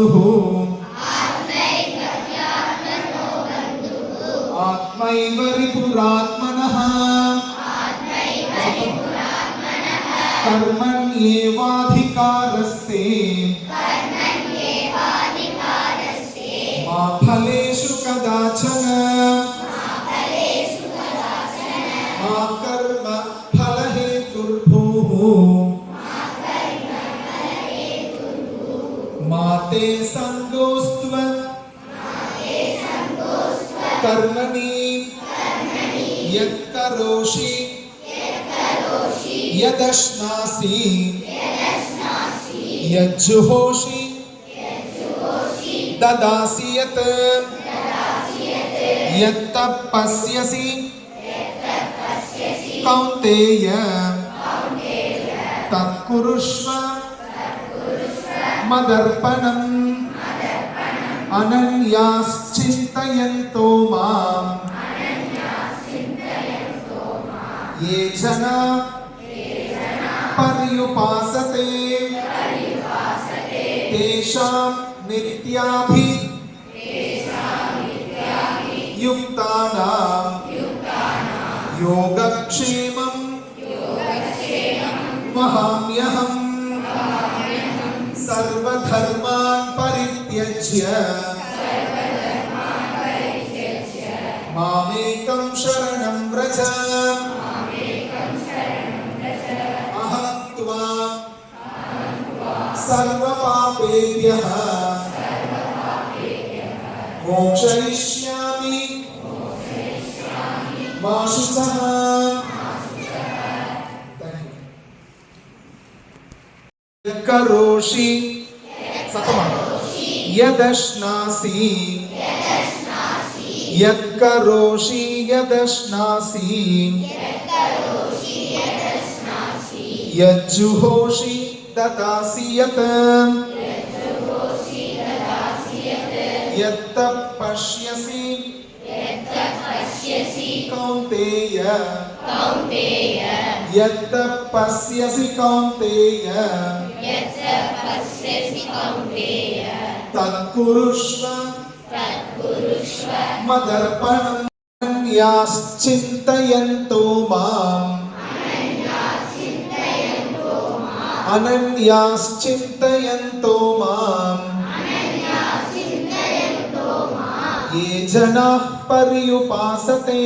बन्धुः आत्मैव रिपुरात्मनः कर्मण्येवाधिकारस्ते मा फलेषु कदाचन मा कर्म फलहेतुर्भूः मा ते सङ्गोऽस्त्व कर्मणि यत्करोषि यदश्नासि यज्जुहोषि ददासि यत् यत्तपस्यसि कौन्तेय तत्कुरुष्व मदर्पणम् अनन्याश्चिन्तयन्तो माम् ये जना पर्युपासते तेषां नित्याभियुक्तानां योगक्षेमं वहाम्यहम् सर्वधर्मान् परित्यज्य मामेकं शरणं व्रज अहं त्वा सर्वपापेभ्यः मोक्षयिष्यामि मा शुचः। करोषि यदश्नासि यत्करोषि यदश्नासि यज्जुहोषि ददासि यत् यत्तपस्यसि कौन्तेय यत्तपस्यसि कौन्तेय तत्कुरुष्व मदर्पणम् अनन्याश्चिन्तयन्तो माम् ये जनाः पर्युपासते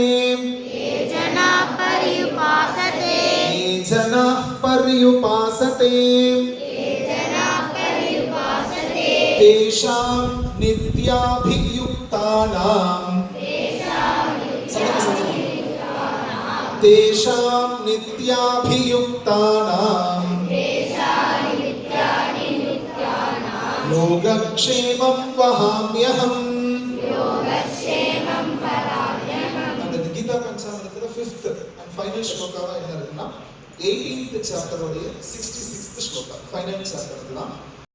तेषां नित्याभियुक्तानां योगक्षेमं वहाम्यहम्। And the Gita Panchamrita, 5th and final shloka 18th chapter 66th shloka, final chapter.